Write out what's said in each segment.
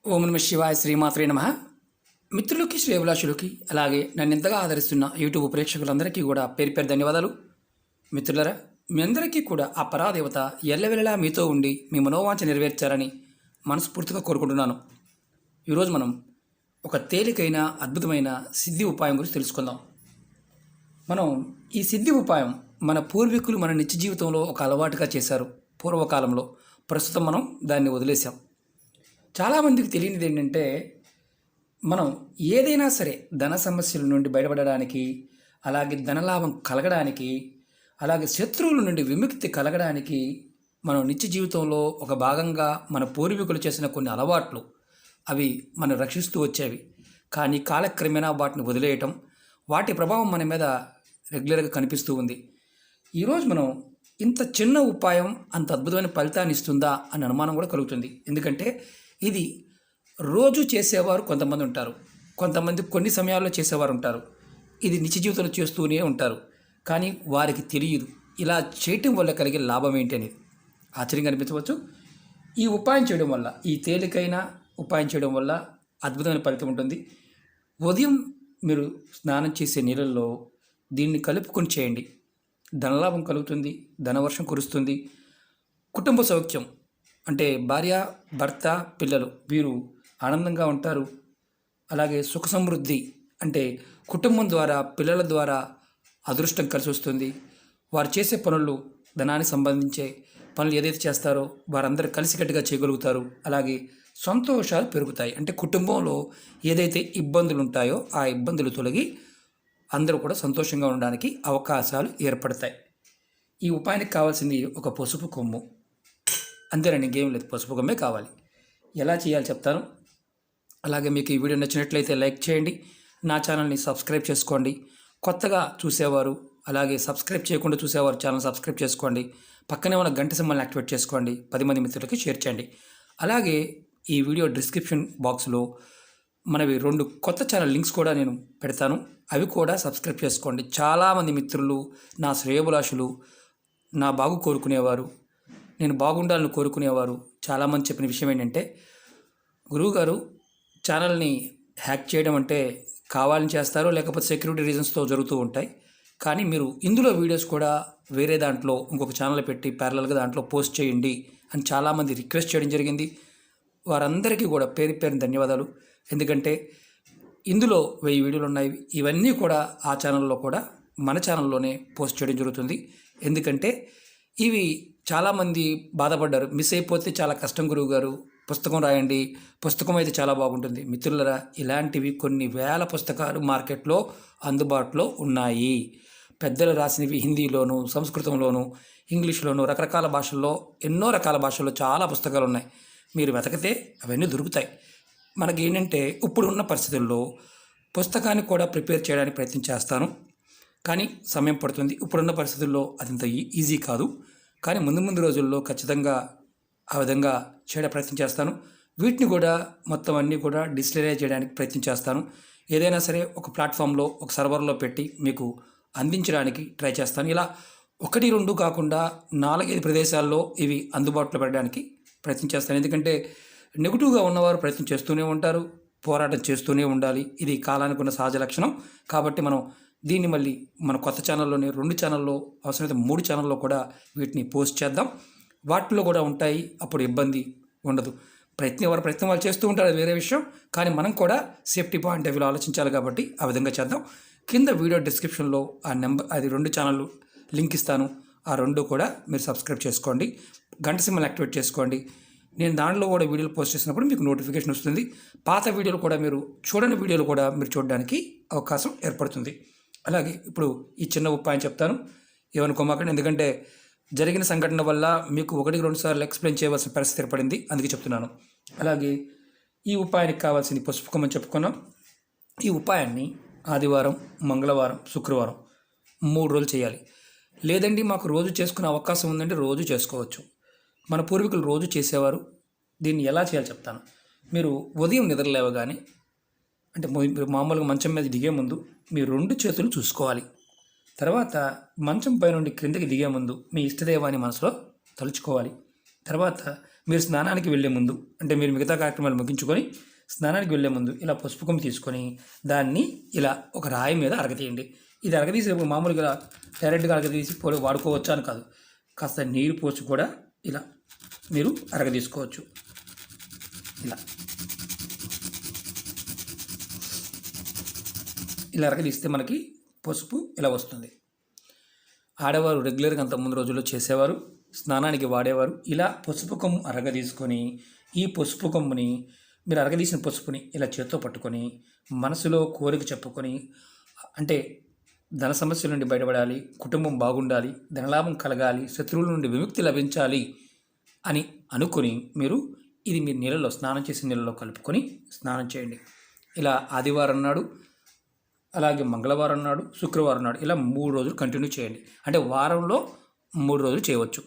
ఓం నమ శివాయ శ్రీమాత్రే నమ. మిత్రులకి శ్రేయభిలాషులకి అలాగే నన్ను ఎంతగా ఆదరిస్తున్న యూట్యూబ్ ప్రేక్షకులందరికీ కూడా పేరు పేరు ధన్యవాదాలు. మిత్రులరా, మీ అందరికీ కూడా ఆ పరాదేవత ఎల్లవెల్లలా మీతో ఉండి మీ మనోవాంఛ నెరవేర్చారని మనస్ఫూర్తిగా కోరుకుంటున్నాను. ఈరోజు మనం ఒక తేలికైన అద్భుతమైన సిద్ధి ఉపాయం గురించి తెలుసుకుందాం. మనం ఈ సిద్ధి ఉపాయం మన పూర్వీకులు మన నిత్య జీవితంలో ఒక అలవాటుగా చేశారు పూర్వకాలంలో. ప్రస్తుతం మనం దాన్ని వదిలేసాం. చాలామందికి తెలియనిది ఏంటంటే, మనం ఏదైనా సరే ధన సమస్యల నుండి బయటపడడానికి, అలాగే ధనలాభం కలగడానికి, అలాగే శత్రువుల నుండి విముక్తి కలగడానికి మనం నిత్య జీవితంలో ఒక భాగంగా మన పూర్వీకులు చేసిన కొన్ని అలవాట్లు అవి మనం రక్షిస్తూ వచ్చేవి. కానీ కాలక్రమేణా వాటిని వదిలేయటం, వాటి ప్రభావం మన మీద రెగ్యులర్గా కనిపిస్తూ ఉంది. ఈరోజు మనం ఇంత చిన్న ఉపాయం అంత అద్భుతమైన ఫలితాన్ని ఇస్తుందా అని అనుమానం కూడా కలుగుతుంది. ఎందుకంటే ఇది రోజు చేసేవారు కొంతమంది ఉంటారు, కొంతమంది కొన్ని సమయాల్లో చేసేవారు ఉంటారు, ఇది నిత్య జీవితంలో చేస్తూనే ఉంటారు. కానీ వారికి తెలియదు ఇలా చేయటం వల్ల కలిగే లాభం ఏంటి అనేది. ఆశ్చర్యంగా అనిపించవచ్చు. ఈ ఉపాయం చేయడం వల్ల, ఈ తేలికైన ఉపాయం చేయడం వల్ల అద్భుతమైన ఫలితం ఉంటుంది. ఉదయం మీరు స్నానం చేసే నీళ్ళల్లో దీన్ని కలుపుకొని చేయండి. ధనలాభం కలుగుతుంది, ధనవర్షం కురుస్తుంది, కుటుంబ సౌఖ్యం అంటే భార్య, భర్త, పిల్లలు వీరు ఆనందంగా ఉంటారు. అలాగే సుఖ సమృద్ధి అంటే కుటుంబం ద్వారా, పిల్లల ద్వారా అదృష్టం కలిసి వస్తుంది. వారు చేసే పనులు, ధనానికి సంబంధించే పనులు ఏదైతే చేస్తారో వారందరూ కలిసికట్టుగా చేయగలుగుతారు. అలాగే సంతోషాలు పెరుగుతాయి. అంటే కుటుంబంలో ఏదైతే ఇబ్బందులు ఉంటాయో ఆ ఇబ్బందులు తొలగి అందరూ కూడా సంతోషంగా ఉండడానికి అవకాశాలు ఏర్పడతాయి. ఈ ఉపాయానికి కావాల్సింది ఒక పసుపు కొమ్ము. అంతేనండి, ఇంకేం లేదు, పసుపు కొమ్మే కావాలి. ఎలా చేయాలి చెప్తాను. అలాగే మీకు ఈ వీడియో నచ్చినట్లయితే లైక్ చేయండి, నా ఛానల్ని సబ్స్క్రైబ్ చేసుకోండి. కొత్తగా చూసేవారు, అలాగే సబ్స్క్రైబ్ చేయకుండా చూసేవారు ఛానల్ సబ్స్క్రైబ్ చేసుకోండి. పక్కనే ఉన్న గంట సింబల్ని యాక్టివేట్ చేసుకోండి. 10 మంది మిత్రులకి షేర్ చేయండి. అలాగే ఈ వీడియో డిస్క్రిప్షన్ బాక్స్లో మనవి 2 కొత్త ఛానల్ లింక్స్ కూడా నేను పెడతాను, అవి కూడా సబ్స్క్రైబ్ చేసుకోండి. చాలామంది మిత్రులు, నా శ్రేయోభిలాషులు, నా బాగు కోరుకునేవారు, నేను బాగుండాలని కోరుకునేవారు చాలామంది చెప్పిన విషయం ఏంటంటే, గురువుగారు ఛానల్ని హ్యాక్ చేయడం అంటే కావాలని చేస్తారు, లేకపోతే సెక్యూరిటీ రీజన్స్తో జరుగుతూ ఉంటాయి. కానీ మీరు ఇందులో వీడియోస్ కూడా వేరే దాంట్లో ఇంకొక ఛానల్ పెట్టి ప్యారలల్గా దాంట్లో పోస్ట్ చేయండి అని చాలామంది రిక్వెస్ట్ చేయడం జరిగింది. వారందరికీ కూడా పేరు పేరున ధన్యవాదాలు. ఎందుకంటే ఇందులో 1000 వీడియోలు ఉన్నాయి. ఇవన్నీ కూడా ఆ ఛానల్లో కూడా మన ఛానల్లోనే పోస్ట్ చేయడం జరుగుతుంది. ఎందుకంటే ఇవి చాలామంది బాధపడ్డారు, మిస్ అయిపోతే చాలా కష్టం గురువుగారు, పుస్తకం రాయండి, పుస్తకం అయితే చాలా బాగుంటుంది. మిత్రులరా, ఇలాంటివి కొన్ని వేల పుస్తకాలు మార్కెట్లో అందుబాటులో ఉన్నాయి. పెద్దలు రాసినవి హిందీలోను, సంస్కృతంలోను, ఇంగ్లీష్లోను, రకరకాల భాషల్లో, ఎన్నో రకాల భాషల్లో చాలా పుస్తకాలు ఉన్నాయి. మీరు వెతకితే అవన్నీ దొరుకుతాయి. మనకి ఏంటంటే ఇప్పుడున్న పరిస్థితుల్లో పుస్తకాన్ని కూడా ప్రిపేర్ చేయడానికి ప్రయత్నం చేస్తాను, కానీ సమయం పడుతుంది. ఇప్పుడున్న పరిస్థితుల్లో అదంత ఈజీ కాదు. కానీ ముందు ముందు రోజుల్లో ఖచ్చితంగా ఆ విధంగా చేయడానికి ప్రయత్నం చేస్తాను. వీటిని కూడా మొత్తం అన్నీ కూడా డిజిటలైజ్ చేయడానికి ప్రయత్నం చేస్తాను. ఏదైనా సరే ఒక ప్లాట్ఫామ్లో, ఒక సర్వర్లో పెట్టి మీకు అందించడానికి ట్రై చేస్తాను. ఇలా 1, 2 కాకుండా 4, 5 ప్రదేశాల్లో ఇవి అందుబాటులో పెట్టడానికి ప్రయత్నం చేస్తాను. ఎందుకంటే నెగిటివ్గా ఉన్నవారు ప్రయత్నం చేస్తూనే ఉంటారు, పోరాటం చేస్తూనే ఉండాలి. ఇది కాలానికి ఉన్న సహజ లక్షణం. కాబట్టి మనం దీన్ని మళ్ళీ మన కొత్త ఛానల్లోనే 2 ఛానల్లో, అవసరమైతే 3 ఛానల్లో కూడా వీటిని పోస్ట్ చేద్దాం. వాటిలో కూడా ఉంటాయి, అప్పుడు ఇబ్బంది ఉండదు. ఎవరు ప్రయత్నం వాళ్ళు చేస్తూ ఉంటారు, అది వేరే విషయం. కానీ మనం కూడా సేఫ్టీ పాయింట్ ఆఫ్ వ్యూలో ఆలోచించాలి కాబట్టి ఆ విధంగా చేద్దాం. కింద వీడియో డిస్క్రిప్షన్లో ఆ నెంబర్, అది 2 ఛానళ్ళు లింక్ ఇస్తాను. ఆ 2 కూడా మీరు సబ్స్క్రైబ్ చేసుకోండి, గంట సింబల్ యాక్టివేట్ చేసుకోండి. నేను దాంట్లో కూడా వీడియోలు పోస్ట్ చేసినప్పుడు మీకు నోటిఫికేషన్ వస్తుంది. పాత వీడియోలు కూడా, మీరు చూడని వీడియోలు కూడా మీరు చూడడానికి అవకాశం ఏర్పడుతుంది. అలాగే ఇప్పుడు ఈ చిన్న ఉపాయం చెప్తాను, ఏమనుకోమాకండి. ఎందుకంటే జరిగిన సంఘటన వల్ల మీకు 1-2 సార్లు ఎక్స్ప్లెయిన్ చేయవలసిన పరిస్థితి ఏర్పడింది, అందుకే చెప్తున్నాను. అలాగే ఈ ఉపాయానికి కావాల్సింది పసుపు కొమ్మని చెప్పుకున్నాం. ఈ ఉపాయాన్ని ఆదివారం, మంగళవారం, శుక్రవారం 3 రోజులు చేయాలి. లేదండి మాకు రోజు చేసుకునే అవకాశం ఉందంటే రోజు చేసుకోవచ్చు. మన పూర్వీకులు రోజు చేసేవారు. దీన్ని ఎలా చేయాలో చెప్తాను. మీరు ఉదయం నిద్రలేవగానే, అంటే మామూలుగా మంచం మీద దిగే ముందు మీ 2 చేతులు చూసుకోవాలి. తర్వాత మంచం పై నుండి క్రిందకి దిగే ముందు మీ ఇష్టదైవాన్ని మనసులో తలుచుకోవాలి. తర్వాత మీరు స్నానానికి వెళ్ళే ముందు అంటే మీరు మిగతా కార్యక్రమాలు ముగించుకొని స్నానానికి వెళ్ళే ముందు ఇలా పసుపు కొమ్ము తీసుకొని దాన్ని ఇలా ఒక రాయి మీద అరగతీయండి. ఇది అరగదీసేటప్పుడు మామూలుగా డైరెక్ట్గా అరగదీసి వాడుకోవచ్చా అని కాదు, కాస్త నీరు పోసి కూడా ఇలా మీరు అరగదీసుకోవచ్చు. ఇలా ఇలా అరగదీస్తే మనకి పసుపు ఇలా వస్తుంది. ఆడవారు రెగ్యులర్గా అంత ముందు రోజుల్లో చేసేవారు, స్నానానికి వాడేవారు. ఇలా పసుపు కొమ్ము అరగదీసుకొని ఈ పసుపు కొమ్ముని మీరు అరగదీసిన పసుపుని ఇలా చేత్తో పట్టుకొని మనసులో కోరిక చెప్పుకొని, అంటే ధన సమస్యల నుండి బయటపడాలి, కుటుంబం బాగుండాలి, ధనలాభం కలగాలి, శత్రువుల నుండి విముక్తి లభించాలి అని అనుకొని మీరు నీళ్ళలో స్నానం చేసిన నీళ్ళలో కలుపుకొని స్నానం చేయండి. ఇలా ఆదివారం నాడు, అలాగే మంగళవారం నాడు, శుక్రవారం నాడు ఇలా 3 రోజులు కంటిన్యూ చేయండి. అంటే వారంలో 3 రోజులు చేయవచ్చు.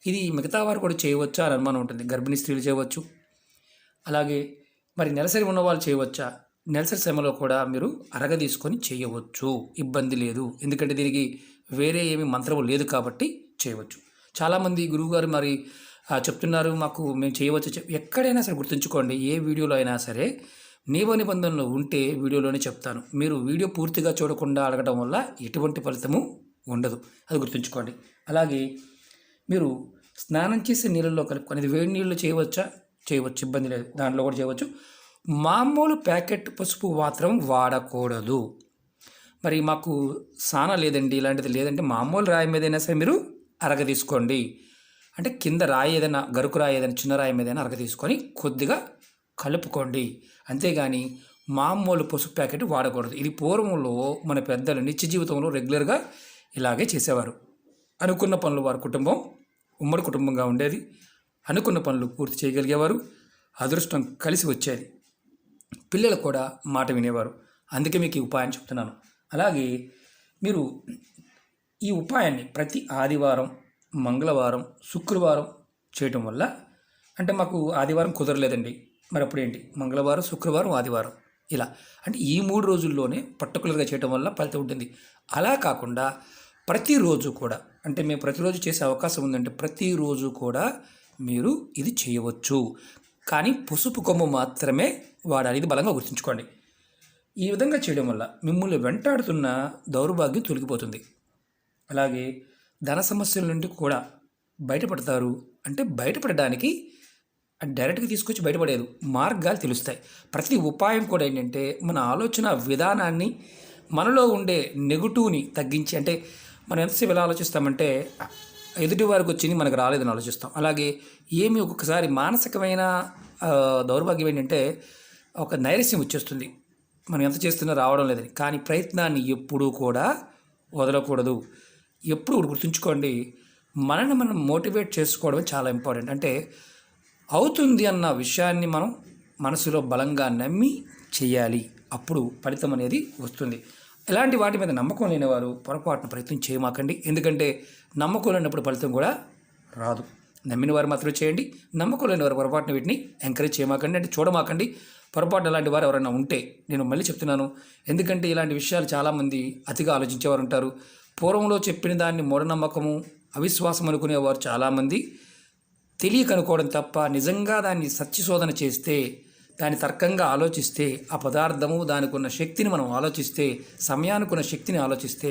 ఇది మిగతా వారు కూడా చేయవచ్చా అని అనుమానం ఉంటుంది. గర్భిణీ స్త్రీలు చేయవచ్చు, అలాగే మరి నెలసరి ఉన్న వాళ్ళు చేయవచ్చా? నెలసరి సమయంలో కూడా మీరు అరగదీసుకొని చేయవచ్చు, ఇబ్బంది లేదు. ఎందుకంటే దీనికి వేరే ఏమి మంత్రం లేదు కాబట్టి చేయవచ్చు. చాలామంది గురువుగారు మరి చెప్తున్నారు మాకు మేము చేయవచ్చు. ఎక్కడైనా సరే గుర్తుంచుకోండి, ఏ వీడియోలో అయినా సరే నియమ నిబంధనలు ఉంటే వీడియోలోనే చెప్తాను. మీరు వీడియో పూర్తిగా చూడకుండా అడగడం వల్ల ఎటువంటి ఫలితము ఉండదు, అది గుర్తుంచుకోండి. అలాగే మీరు స్నానం చేసే నీళ్ళల్లో కలుపుకొని, ఇది వేడి నీళ్ళు చేయవచ్చా? చేయవచ్చు, ఇబ్బంది లేదు, దాంట్లో కూడా చేయవచ్చు. మామూలు ప్యాకెట్ పసుపు మాత్రం వాడకూడదు. మరి మాకు సానా లేదండి, ఇలాంటిది లేదంటే మామూలు రాయి మీదైనా సరే మీరు అరగదీసుకోండి. అంటే కింద రాయి ఏదైనా, గరుకు రాయి ఏదైనా, చిన్న రాయి మీదైనా అరగదీసుకొని కొద్దిగా కలుపుకోండి. అంతేగాని మామూలు పసుపు ప్యాకెట్ వాడకూడదు. ఇది పూర్వంలో మన పెద్దలు నిత్య జీవితంలో రెగ్యులర్గా ఇలాగే చేసేవారు. అనుకున్న పనులు వారి కుటుంబం ఉమ్మడి కుటుంబంగా ఉండేది. అనుకున్న పనులు పూర్తి చేయగలిగేవారు, అదృష్టం కలిసి వచ్చేది, పిల్లలు కూడా మాట వినేవారు. అందుకే మీకు ఈ ఉపాయం చెప్తున్నాను. అలాగే మీరు ఈ ఉపాయాన్ని ప్రతి ఆదివారం, మంగళవారం, శుక్రవారం చేయటం వల్ల, అంటే మాకు ఆదివారం కుదరలేదండి, మరి అప్పుడేంటి మంగళవారం, శుక్రవారం, ఆదివారం ఇలా, అంటే ఈ 3 రోజుల్లోనే పర్టికులర్గా చేయటం వల్ల ఫలితం ఉంటుంది. అలా కాకుండా ప్రతిరోజు కూడా, అంటే మేము ప్రతిరోజు చేసే అవకాశం ఉందంటే ప్రతిరోజు కూడా మీరు ఇది చేయవచ్చు. కానీ పసుపు కొమ్ము మాత్రమే వాడాలి, ఇది బలంగా గుర్తుంచుకోండి. ఈ విధంగా చేయడం వల్ల మిమ్మల్ని వెంటాడుతున్న దౌర్భాగ్యం తొలగిపోతుంది. అలాగే ధన సమస్యల నుండి కూడా బయటపడతారు. అంటే బయటపడడానికి డైరెక్ట్గా తీసుకొచ్చి బయటపడేది, మార్గాలు తెలుస్తాయి. ప్రతి ఉపాయం కూడా ఏంటంటే మన ఆలోచన విధానాన్ని, మనలో ఉండే నెగటివ్ని తగ్గించి, అంటే మనం ఎంతసేపు ఎలా ఆలోచిస్తామంటే ఎదుటి వారికి వచ్చింది మనకు రాలేదని ఆలోచిస్తాం. అలాగే ఏమి ఒక్కొక్కసారి మానసికమైన దౌర్భాగ్యం ఏంటంటే ఒక నైరస్యం వచ్చేస్తుంది, మనం ఎంత చేస్తున్నా రావడం లేదని. కానీ ప్రయత్నాన్ని ఎప్పుడూ కూడా వదలకూడదు. ఎప్పుడు గుర్తుంచుకోండి, మనల్ని మనం మోటివేట్ చేసుకోవడం చాలా ఇంపార్టెంట్. అంటే అవుతుంది అన్న విషయాన్ని మనం మనసులో బలంగా నమ్మి చేయాలి, అప్పుడు ఫలితం అనేది వస్తుంది. ఇలాంటి వాటి మీద నమ్మకం లేనివారు పొరపాటున ప్రయత్నం చేయమాకండి. ఎందుకంటే నమ్మకం లేనప్పుడు ఫలితం కూడా రాదు. నమ్మిన వారు మాత్రమే చేయండి, నమ్మకం లేని వారు పొరపాటున వీటిని ఎంకరేజ్ చేయమాకండి, అంటే చూడమాకండి. పొరపాటు అలాంటి వారు ఎవరైనా ఉంటే నేను మళ్ళీ చెప్తున్నాను, ఎందుకంటే ఇలాంటి విషయాలు చాలామంది అతిగా ఆలోచించేవారు ఉంటారు. పూర్వంలో చెప్పిన దాన్ని మూఢనమ్మకము, అవిశ్వాసం అనుకునేవారు చాలామంది తెలియక అనుకోవడం తప్ప, నిజంగా దాన్ని సత్యశోధన చేస్తే, దాన్ని తర్కంగా ఆలోచిస్తే, ఆ పదార్థము దానికి ఉన్న శక్తిని మనం ఆలోచిస్తే, సమయానికి ఉన్న శక్తిని ఆలోచిస్తే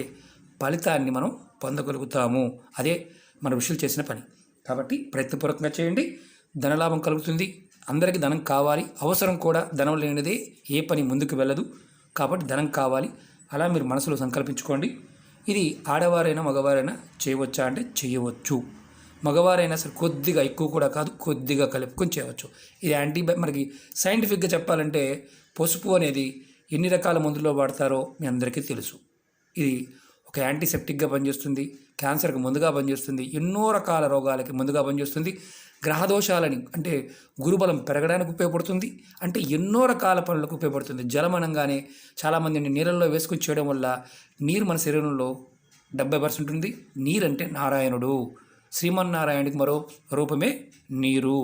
ఫలితాన్ని మనం పొందగలుగుతాము. అదే మన ఋషులు చేసిన పని. కాబట్టి ప్రయత్నపూర్వకంగా చేయండి, ధనలాభం కలుగుతుంది. అందరికీ ధనం కావాలి, అవసరం కూడా. ధనం లేనిదే ఏ పని ముందుకు వెళ్ళదు. కాబట్టి ధనం కావాలి, అలా మీరు మనసులో సంకల్పించుకోండి. ఇది ఆడవారైనా మగవారైనా చేయవచ్చా అంటే చేయవచ్చు. మగవారైనా సరే కొద్దిగా, ఎక్కువ కూడా కాదు, కొద్దిగా కలుపుకొని చేయవచ్చు. ఇది మనకి సైంటిఫిక్గా చెప్పాలంటే పసుపు అనేది ఎన్ని రకాల మందుల్లో వాడతారో మీ అందరికీ తెలుసు. ఇది ఒక యాంటీసెప్టిక్గా పనిచేస్తుంది, క్యాన్సర్కి ముందుగా పనిచేస్తుంది, ఎన్నో రకాల రోగాలకి ముందుగా పనిచేస్తుంది, గ్రహదోషాలని అంటే గురుబలం పెరగడానికి ఉపయోగపడుతుంది, అంటే ఎన్నో రకాల పనులకు ఉపయోగపడుతుంది. జలం అనగానే చాలామంది నీళ్ళల్లో వేసుకొని చేయడం వల్ల, నీరు మన శరీరంలో 70% ఉంది. నీరంటే నారాయణుడు, శ్రీమన్నారాయణుడికి మరో రూపమే నీరు,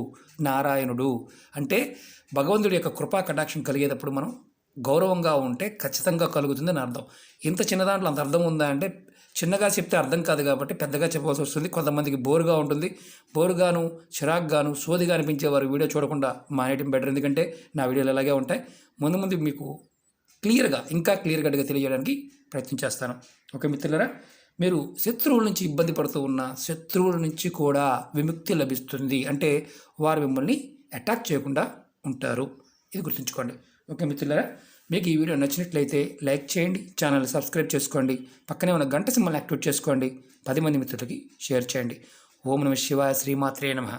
నారాయణుడు. అంటే భగవంతుడి యొక్క కృపా కటాక్షం కలిగేటప్పుడు మనం గౌరవంగా ఉంటే ఖచ్చితంగా కలుగుతుందని అర్థం. ఇంత చిన్న దాంట్లో అంత అర్థం ఉందా అంటే చిన్నగా చెప్తే అర్థం కాదు కాబట్టి పెద్దగా చెప్పవలసి వస్తుంది. కొంతమందికి బోరుగా ఉంటుంది. బోరుగాను, చిరాకుగాను, సోదిగా అనిపించేవారు వీడియో చూడకుండా మానేయడం బెటర్. ఎందుకంటే నా వీడియోలు అలాగే ఉంటాయి. ముందు ముందు మీకు ఇంకా క్లియర్ కట్గా తెలియజేయడానికి ప్రయత్నం చేస్తాను. ఓకే మిత్రులారా, మీరు శత్రువుల నుంచి ఇబ్బంది పడుతూ ఉన్న శత్రువుల నుంచి కూడా విముక్తి లభిస్తుంది. అంటే వారు మిమ్మల్ని అటాక్ చేయకుండా ఉంటారు. ఇది గుర్తుంచుకోండి. ఓకే మిత్రులారా, మీకు ఈ వీడియో నచ్చినట్లయితే లైక్ చేయండి, ఛానల్ సబ్స్క్రైబ్ చేసుకోండి, పక్కనే ఉన్న గంట సింబల్ యాక్టివేట్ చేసుకోండి, 10 మంది మిత్రులకి షేర్ చేయండి. ఓం నమః శివాయ, శ్రీమాత్రే నమః.